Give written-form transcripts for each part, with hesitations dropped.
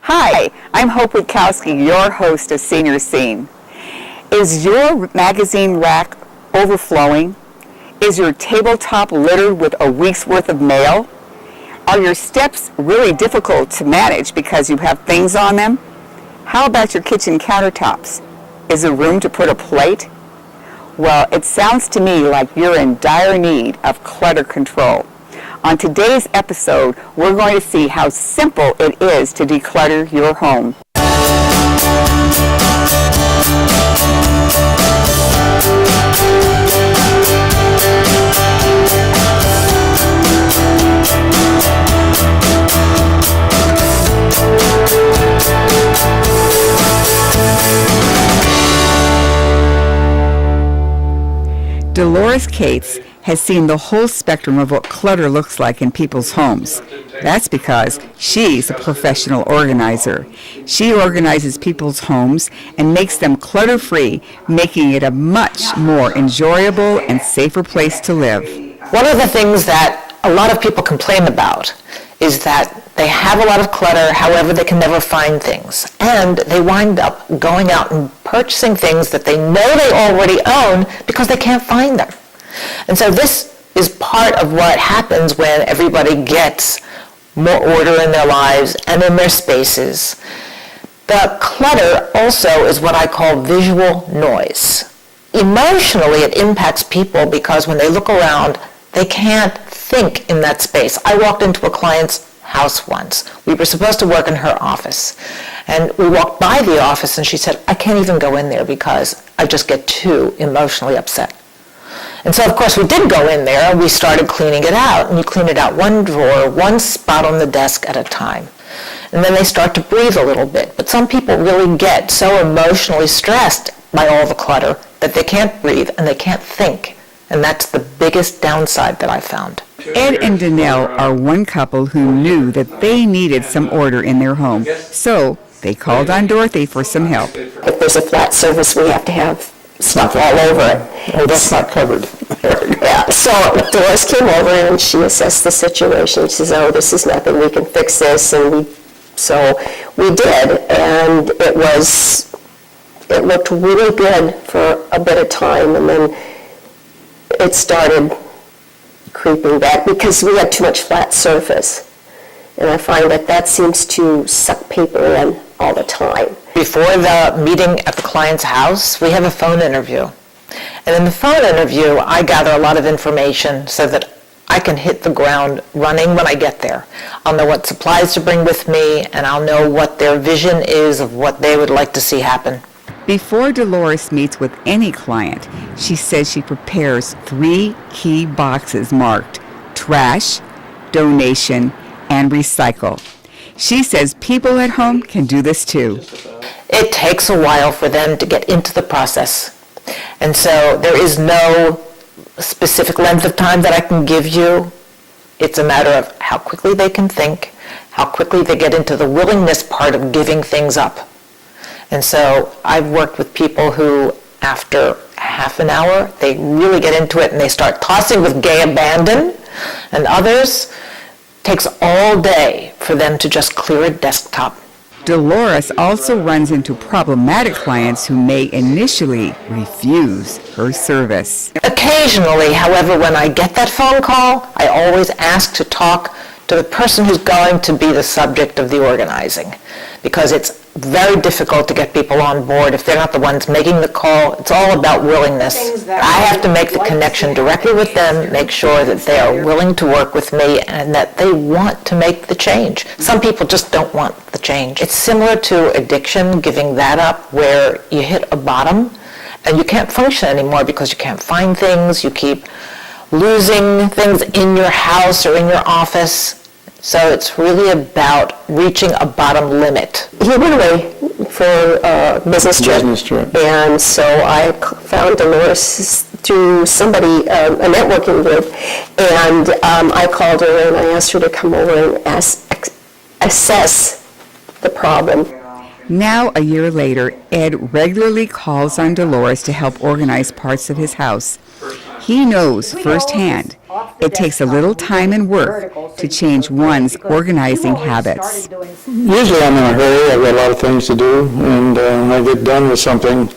Hi, I'm Hope Witkowsky, your host of Senior Scene. Is your magazine rack overflowing? Is your tabletop littered with a week's worth of mail? Are your steps really difficult to manage because you have things on them? How about your kitchen countertops? Is there room to put a plate? Well, it sounds to me like you're in dire need of clutter control. On today's episode, we're going to see how simple it is to declutter your home. Dolores Cates has seen the whole spectrum of what clutter looks like in people's homes. That's because she's a professional organizer. She organizes people's homes and makes them clutter-free, making it a much more enjoyable and safer place to live. One of the things that a lot of people complain about is that they have a lot of clutter, however they can never find things. And they wind up going out and purchasing things that they know they already own because they can't find them. And so this is part of what happens when everybody gets more order in their lives and in their spaces. The clutter also is what I call visual noise. Emotionally, it impacts people because when they look around, they can't think in that space. I walked into a client's house once. We were supposed to work in her office. And we walked by the office and she said, I can't even go in there because I just get too emotionally upset. And so, of course, we did go in there and we started cleaning it out. And you clean it out one drawer, one spot on the desk at a time. And then they start to breathe a little bit. But some people really get so emotionally stressed by all the clutter that they can't breathe and they can't think. And that's the biggest downside that I found. Ed and Danelle are one couple who knew that they needed some order in their home. So they called on Dorothy for some help. If there's a flat surface, we have to have stuff all over it. Oh, that's not covered. Yeah, so Doris came over and she assessed the situation. She says, oh, this is nothing, we can fix this. And so we did, and it looked really good for a bit of time, and then it started creeping back because we had too much flat surface. And I find that seems to suck people in all the time. Before the meeting at the client's house, we have a phone interview. And in the phone interview, I gather a lot of information so that I can hit the ground running when I get there. I'll know what supplies to bring with me, and I'll know what their vision is of what they would like to see happen. Before Dolores meets with any client, she says she prepares 3 key boxes marked trash, donation, and recycle. She says people at home can do this too. It takes a while for them to get into the process. And so there is no specific length of time that I can give you. It's a matter of how quickly they can think, how quickly they get into the willingness part of giving things up. And so I've worked with people who, after half an hour, they really get into it and they start tossing with gay abandon. And others, takes all day for them to just clear a desktop. Dolores also runs into problematic clients who may initially refuse her service. Occasionally, however, when I get that phone call, I always ask to talk to the person who's going to be the subject of the organizing, because it's very difficult to get people on board if they're not the ones making the call. It's all about willingness. I have to make the connection directly with them, make sure that they are willing to work with me and that they want to make the change. Some people just don't want the change. It's similar to addiction, giving that up, where you hit a bottom and you can't function anymore because you can't find things, you keep losing things in your house or in your office. So it's really about reaching a bottom limit. He went away for a business trip. And so I found Dolores through somebody, a networking group, and I called her and I asked her to come over and assess the problem. Now, a year later, Ed regularly calls on Dolores to help organize parts of his house. He knows firsthand it takes a little time and work to change one's organizing habits. Usually I'm in a hurry, I've got a lot of things to do, and when I get done with something,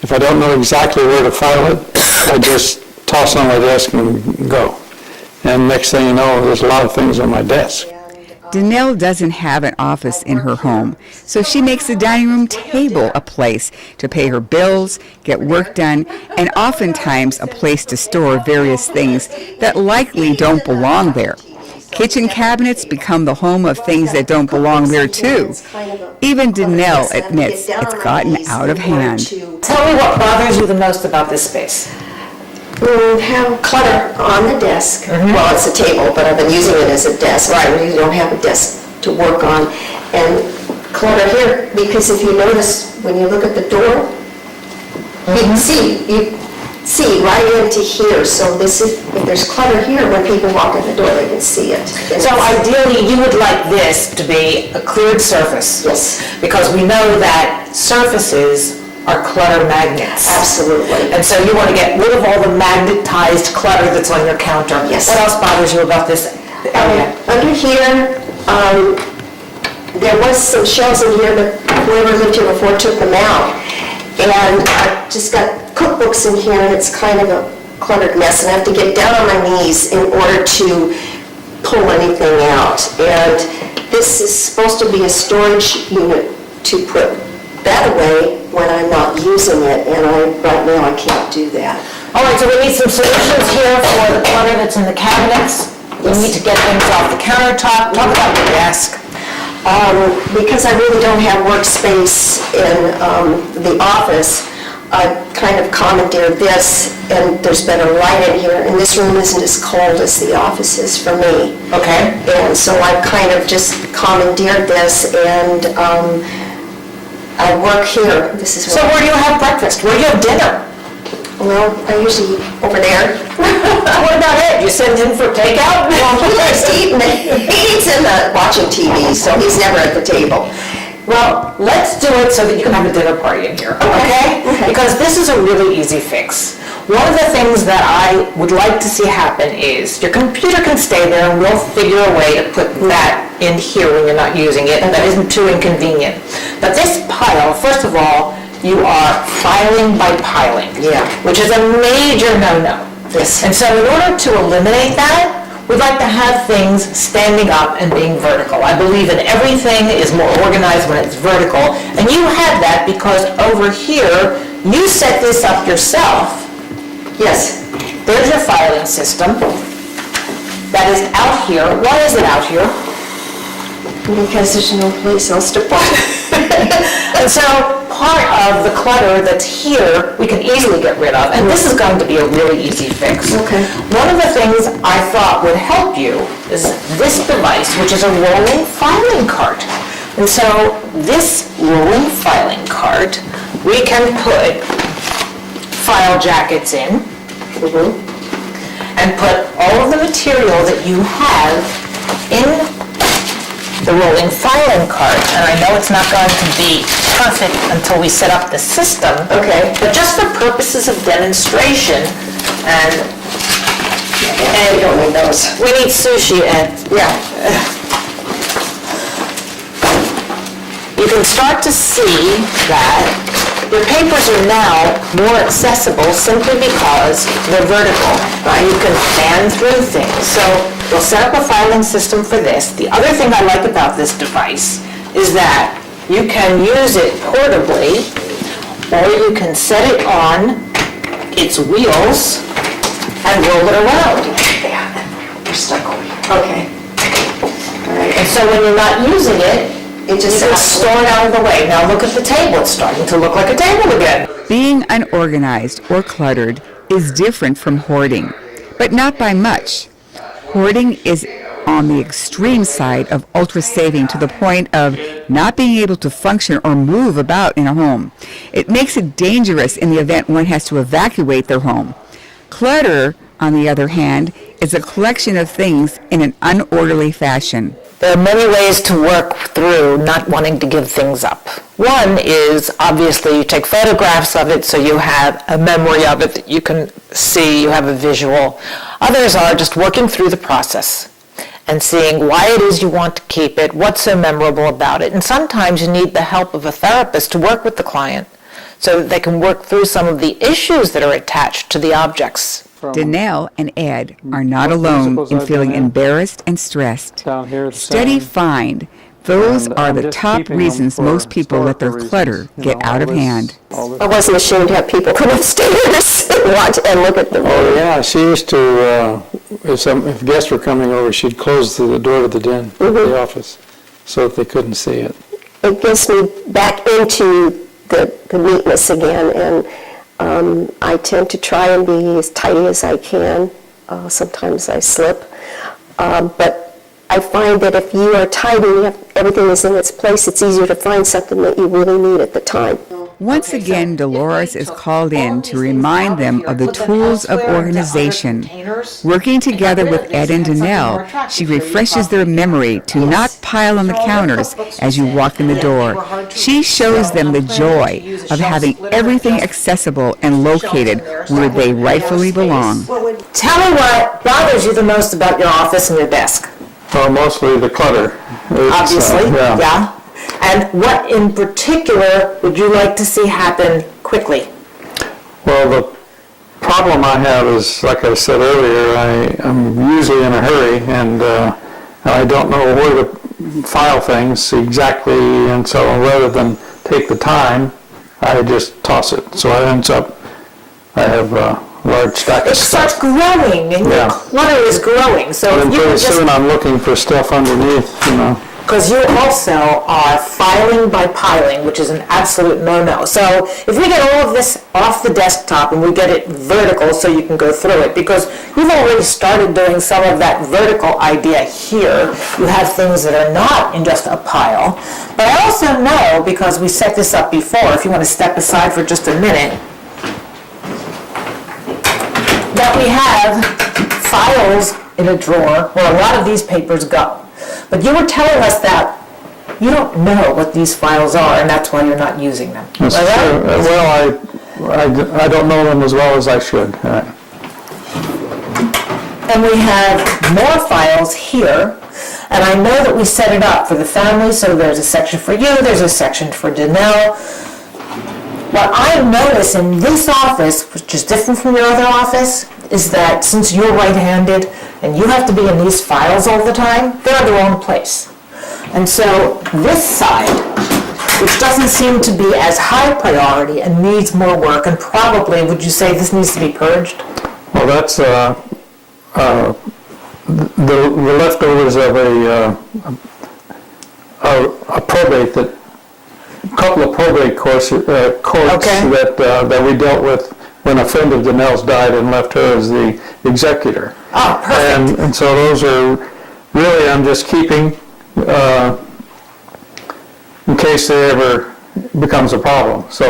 if I don't know exactly where to file it, I just toss it on my desk and go. And next thing you know, there's a lot of things on my desk. Danelle doesn't have an office in her home, so she makes the dining room table a place to pay her bills, get work done, and oftentimes a place to store various things that likely don't belong there. Kitchen cabinets become the home of things that don't belong there too. Even Danelle admits it's gotten out of hand. Tell me what bothers you the most about this space. We have clutter on the desk. Well, it's a table, but I've been using it as a desk. I really don't have a desk to work on. And clutter here, because if you notice, when you look at the door, you can see right into here. So this is, if there's clutter here, when people walk in the door, they can see it. So ideally, you would like this to be a cleared surface. Yes. Because we know that surfaces are clutter magnets. Absolutely. And so you want to get rid of all the magnetized clutter that's on your counter. Yes. What else bothers you about this area? Under here, there was some shelves in here, but whoever lived here before took them out. And I just got cookbooks in here, and it's kind of a cluttered mess, and I have to get down on my knees in order to pull anything out. And this is supposed to be a storage unit to put that away when I'm not using it, and right now I can't do that. All right, so we need some solutions here for the clutter that's in the cabinets. We need to get things off the countertop. Talk about the desk. Because I really don't have workspace in the office, I kind of commandeered this, and there's better light in here, and this room isn't as cold as the office is for me. Okay. And so I kind of just commandeered this, and I work here. This is So where do you have breakfast? Where do you have dinner? Well, I usually eat over there. What about it? You send in for takeout? Well, he likes to eat, he eats in the watching TV, so he's never at the table. Well, let's do it so that you can have a dinner party in here, okay? Because this is a really easy fix. One of the things that I would like to see happen is your computer can stay there, and we'll figure a way to put that in here when you're not using it, and that isn't too inconvenient. But this pile, first of all, you are filing by piling, which is a major no-no. Yes. And so in order to eliminate that, we'd like to have things standing up and being vertical. I believe that everything is more organized when it's vertical, and you have that because over here, you set this up yourself. Yes. There's your filing system. That is out here. Why is it out here? Because there's no place else to put it. And so part of the clutter that's here, we can easily get rid of, and this is going to be a really easy fix. Okay. One of the things I thought would help you is this device, which is a rolling filing cart. And so this rolling filing cart, we can put file jackets in, and put all of the material that you have in the rolling filing cart. And I know it's not going to be perfect until we set up the system. Okay. But just for purposes of demonstration, and We don't need those. we need sushi, and Yeah. you can start to see that your papers are now more accessible simply because they're vertical. You can fan through things. So we'll set up a filing system for this. The other thing I like about this device is that you can use it portably, or you can set it on its wheels and roll it around. Yeah, we're stuck over here. Okay. All right. And so when you're not using it, It just you can store it out of the way. Now look at the table. It's starting to look like a table again. Being unorganized or cluttered is different from hoarding, but not by much. Hoarding is on the extreme side of ultra-saving to the point of not being able to function or move about in a home. It makes it dangerous in the event one has to evacuate their home. Clutter, on the other hand, is a collection of things in an unorderly fashion. There are many ways to work through not wanting to give things up. One is obviously you take photographs of it so you have a memory of it that you can see, you have a visual. Others are just working through the process and seeing why it is you want to keep it, what's so memorable about it. And sometimes you need the help of a therapist to work with the client so that they can work through some of the issues that are attached to the objects. Danelle and Ed are not alone in feeling embarrassed and stressed. Down here at the Study center. find those And are I'm the just top keeping them reasons for most people let their historical clutter reasons. You get know, out of all this- hand. all this- I wasn't ashamed to have people come upstairs and watch and look at the Oh, yeah, she used to, if guests were coming over, she'd close the door to the den, the office, so that they couldn't see it. It gets me back into the neatness again, and I tend to try and be as tidy as I can. Sometimes I slip, but I find that if you are tidy, if everything is in its place, it's easier to find something that you really need at the time. Once again, Dolores is called in to remind them of the tools of organization. Working together with Ed and Danelle, she refreshes their memory to not pile on the counters as you walk in the door. She shows them the joy of having everything accessible and located where they rightfully belong. Tell me what bothers you the most about your office and your desk. Well, mostly the clutter. It's, Obviously, yeah. And what in particular would you like to see happen quickly? Well, the problem I have is, like I said earlier, I'm usually in a hurry, and I don't know where to file things exactly, and so rather than take the time, I just toss it. So I have a large stack of It starts stuff. growing, and your Yeah. clutter is growing. So And if you pretty would just, soon I'm looking for stuff underneath, you know. because you also are filing by piling, which is an absolute no-no. So if we get all of this off the desktop and we get it vertical so you can go through it, because you've already started doing some of that vertical idea here. You have things that are not in just a pile. But I also know, because we set this up before, if you want to step aside for just a minute, that we have files in a drawer where a lot of these papers go. But you were telling us that you don't know what these files are, and that's why you're not using them. That's Am I true. right? Well, I don't know them as well as I should. And we have more files here, and I know that we set it up for the family, so there's a section for you, there's a section for Danelle. What I notice in this office, which is different from your other office, is that since you're right-handed and you have to be in these files all the time, they're in the wrong place. And so this side, which doesn't seem to be as high priority and needs more work, and probably, would you say this needs to be purged? Well, that's the leftovers of a probate that, a couple of probate courts Okay. that we dealt with when a friend of Danelle's died and left her as the executor. Oh, perfect. And so those are, really, I'm just keeping in case there ever becomes a problem. So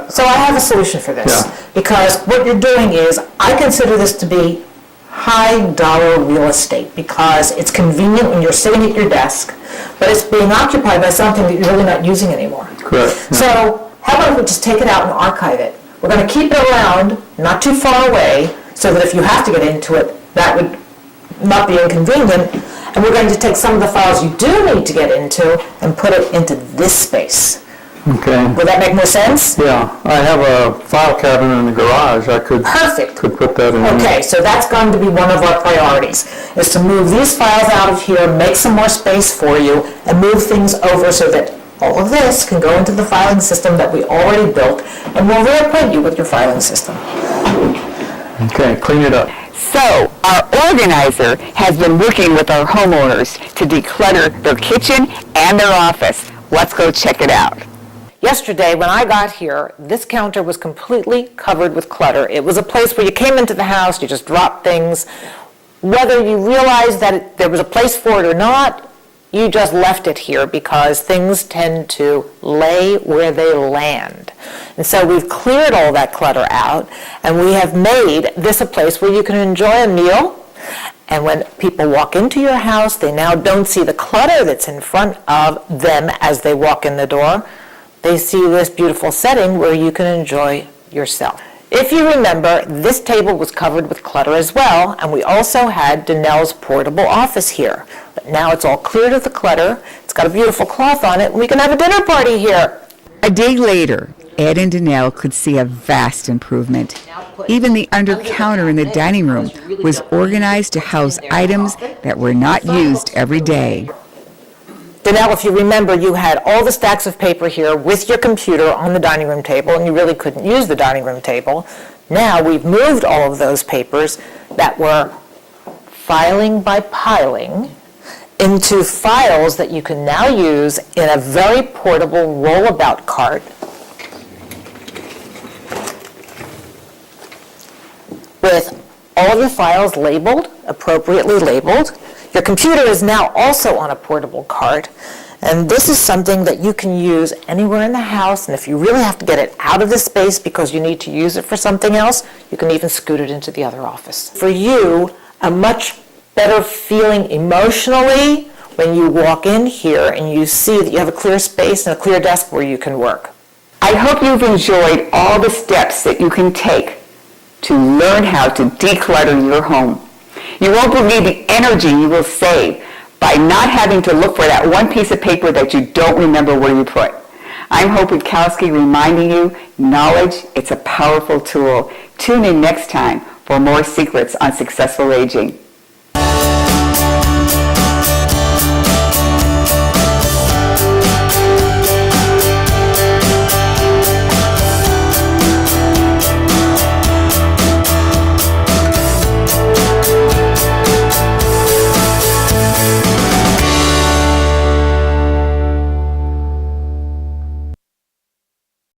So I have a solution for this. Yeah. Because what you're doing is, I consider this to be high dollar real estate because it's convenient when you're sitting at your desk, but it's being occupied by something that you're really not using anymore. correct. Yeah. So how about we just take it out and archive it? We're going to keep it around, not too far away, so that if you have to get into it, that would not be inconvenient. And we're going to take some of the files you do need to get into and put it into this space. Okay. Would that make more sense? Yeah, I have a file cabinet in the garage. I could Perfect. put that in. Okay, so that's going to be one of our priorities, is to move these files out of here, make some more space for you, and move things over so that all of this can go into the filing system that we already built, and we'll reacquaint you with your filing system. Okay, clean it up. So, our organizer has been working with our homeowners to declutter their kitchen and their office. Let's go check it out. Yesterday, when I got here, this counter was completely covered with clutter. It was a place where you came into the house, you just dropped things. Whether you realized that there was a place for it or not, you just left it here because things tend to lay where they land. And so we've cleared all that clutter out, and we have made this a place where you can enjoy a meal, And when people walk into your house, they now don't see the clutter that's in front of them as they walk in the door. They see this beautiful setting where you can enjoy yourself. If you remember, this table was covered with clutter as well, and we also had Danelle's portable office here. But now it's all cleared of the clutter, it's got a beautiful cloth on it, and we can have a dinner party here. A day later, Ed and Danelle could see a vast improvement. Even the under counter in the dining room was organized to house items that were not used every day. Danelle, if you remember, you had all the stacks of paper here with your computer on the dining room table, and you really couldn't use the dining room table. Now we've moved all of those papers that were filing by piling into files that you can now use in a very portable rollabout cart with all of your files labeled, appropriately labeled. Your computer is now also on a portable cart, and this is something that you can use anywhere in the house, and if you really have to get it out of the space because you need to use it for something else, you can even scoot it into the other office. For you, a much better feeling emotionally when you walk in here and you see that you have a clear space and a clear desk where you can work. I hope you've enjoyed all the steps that you can take to learn how to declutter your home. You won't believe the energy you will save by not having to look for that one piece of paper that you don't remember where you put. I'm Hope Witkowsky reminding you, knowledge, it's a powerful tool. Tune in next time for more secrets on successful aging.